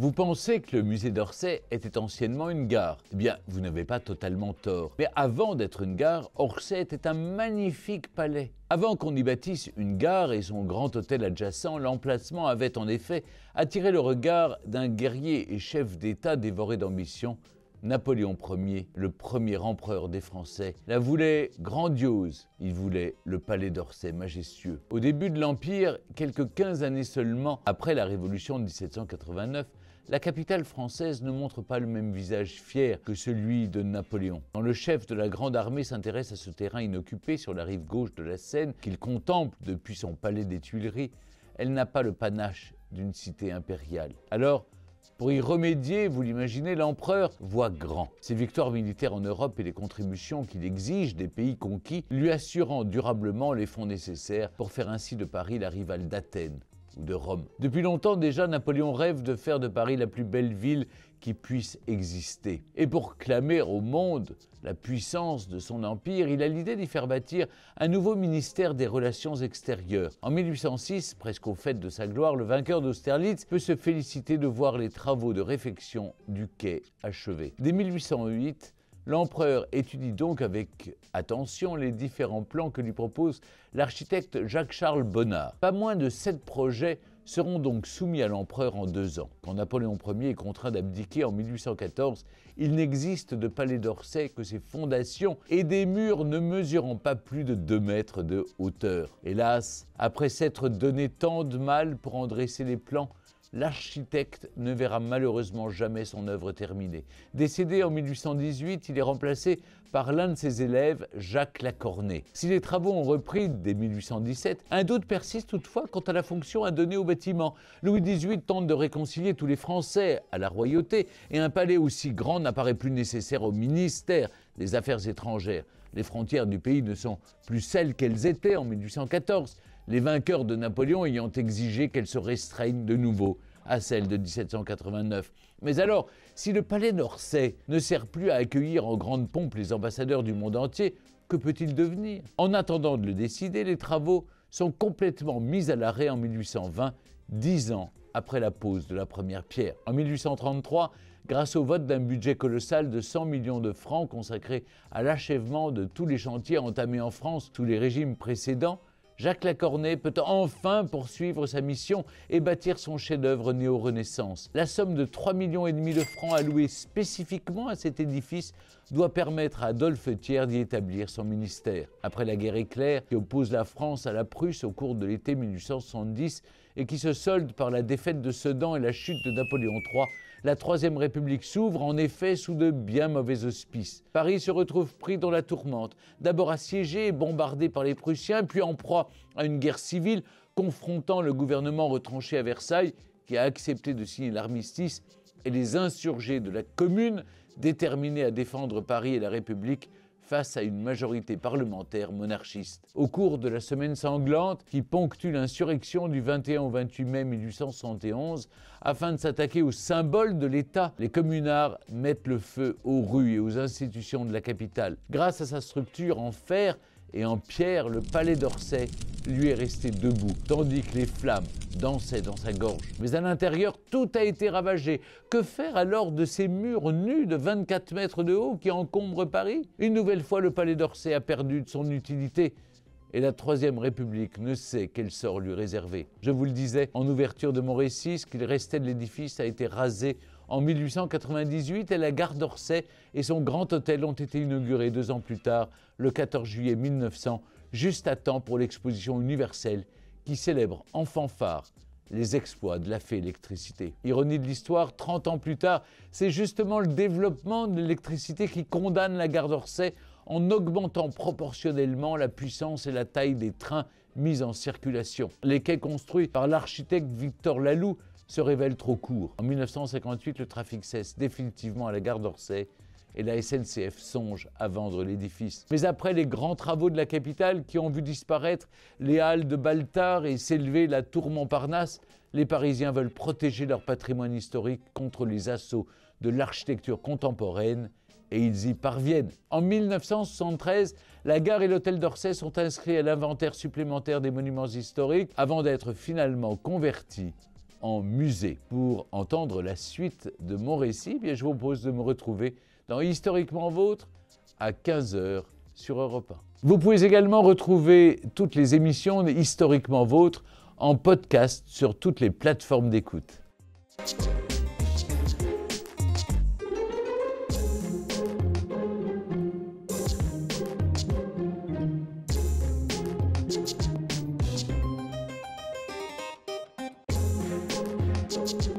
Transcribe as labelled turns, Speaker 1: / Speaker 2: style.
Speaker 1: Vous pensez que le musée d'Orsay était anciennement une gare? Eh bien, vous n'avez pas totalement tort. Mais avant d'être une gare, Orsay était un magnifique palais. Avant qu'on y bâtisse une gare et son grand hôtel adjacent, l'emplacement avait en effet attiré le regard d'un guerrier et chef d'État dévoré d'ambition. Napoléon Ier, le premier empereur des Français, la voulait grandiose. Il voulait le palais d'Orsay majestueux. Au début de l'Empire, quelques 15 années seulement après la Révolution de 1789, la capitale française ne montre pas le même visage fier que celui de Napoléon. Quand le chef de la Grande Armée s'intéresse à ce terrain inoccupé sur la rive gauche de la Seine, qu'il contemple depuis son palais des Tuileries, elle n'a pas le panache d'une cité impériale. Alors, pour y remédier, vous l'imaginez, l'empereur voit grand. Ses victoires militaires en Europe et les contributions qu'il exige des pays conquis, lui assurant durablement les fonds nécessaires pour faire ainsi de Paris la rivale d'Athènes ou de Rome. Depuis longtemps déjà, Napoléon rêve de faire de Paris la plus belle ville qui puisse exister. Et pour clamer au monde la puissance de son empire, il a l'idée d'y faire bâtir un nouveau ministère des Relations extérieures. En 1806, presque au fait de sa gloire, le vainqueur d'Austerlitz peut se féliciter de voir les travaux de réfection du quai achevés. Dès 1808, l'empereur étudie donc avec attention les différents plans que lui propose l'architecte Jacques-Charles Bonnard. Pas moins de 7 projets seront donc soumis à l'empereur en 2 ans. Quand Napoléon Ier est contraint d'abdiquer en 1814, il n'existe de palais d'Orsay que ses fondations et des murs ne mesurant pas plus de 2 mètres de hauteur. Hélas, après s'être donné tant de mal pour en dresser les plans, l'architecte ne verra malheureusement jamais son œuvre terminée. Décédé en 1818, il est remplacé par l'un de ses élèves, Jacques Lacornay. Si les travaux ont repris dès 1817, un doute persiste toutefois quant à la fonction à donner au bâtiment. Louis XVIII tente de réconcilier tous les Français à la royauté et un palais aussi grand n'apparaît plus nécessaire au ministère des Affaires étrangères. Les frontières du pays ne sont plus celles qu'elles étaient en 1814. Les vainqueurs de Napoléon ayant exigé qu'elles se restreignent de nouveau à celles de 1789. Mais alors, si le palais d'Orsay ne sert plus à accueillir en grande pompe les ambassadeurs du monde entier, que peut-il devenir? En attendant de le décider, les travaux sont complètement mis à l'arrêt en 1820, 10 ans après la pose de la première pierre. En 1833, grâce au vote d'un budget colossal de 100 millions de francs consacré à l'achèvement de tous les chantiers entamés en France sous les régimes précédents, Jacques Lacornay peut enfin poursuivre sa mission et bâtir son chef-d'œuvre néo-renaissance. La somme de 3,5 millions de francs allouée spécifiquement à cet édifice doit permettre à Adolphe Thiers d'y établir son ministère. Après la guerre éclair qui oppose la France à la Prusse au cours de l'été 1870 et qui se solde par la défaite de Sedan et la chute de Napoléon III, la Troisième République s'ouvre en effet sous de bien mauvais auspices. Paris se retrouve pris dans la tourmente, d'abord assiégé et bombardé par les Prussiens, puis en proie à une guerre civile confrontant le gouvernement retranché à Versailles, qui a accepté de signer l'armistice, et les insurgés de la Commune, déterminés à défendre Paris et la République face à une majorité parlementaire monarchiste. Au cours de la semaine sanglante qui ponctue l'insurrection du 21 au 28 mai 1871, afin de s'attaquer aux symboles de l'État, les communards mettent le feu aux rues et aux institutions de la capitale. Grâce à sa structure en fer et en pierre, le palais d'Orsay lui est resté debout, tandis que les flammes dansaient dans sa gorge. Mais à l'intérieur, tout a été ravagé. Que faire alors de ces murs nus de 24 mètres de haut qui encombrent Paris? Une nouvelle fois, le palais d'Orsay a perdu de son utilité et la Troisième République ne sait quel sort lui réserver. Je vous le disais en ouverture de mon récit, ce qu'il restait de l'édifice a été rasé en 1898 et la gare d'Orsay et son grand hôtel ont été inaugurés 2 ans plus tard, le 14 juillet 1900, juste à temps pour l'exposition universelle qui célèbre en fanfare les exploits de la fée électricité. Ironie de l'histoire, 30 ans plus tard, c'est justement le développement de l'électricité qui condamne la gare d'Orsay en augmentant proportionnellement la puissance et la taille des trains mis en circulation. Les quais construits par l'architecte Victor Laloux se révèlent trop courts. En 1958, le trafic cesse définitivement à la gare d'Orsay et la SNCF songe à vendre l'édifice. Mais après les grands travaux de la capitale qui ont vu disparaître les halles de Baltard et s'élever la tour Montparnasse, les Parisiens veulent protéger leur patrimoine historique contre les assauts de l'architecture contemporaine et ils y parviennent. En 1973, la gare et l'hôtel d'Orsay sont inscrits à l'inventaire supplémentaire des monuments historiques avant d'être finalement convertis en musée. Pour entendre la suite de mon récit, je vous propose de me retrouver dans Historiquement Vôtre à 15 h sur Europe 1. Vous pouvez également retrouver toutes les émissions de Historiquement Vôtre en podcast sur toutes les plateformes d'écoute.
Speaker 2: Thank you.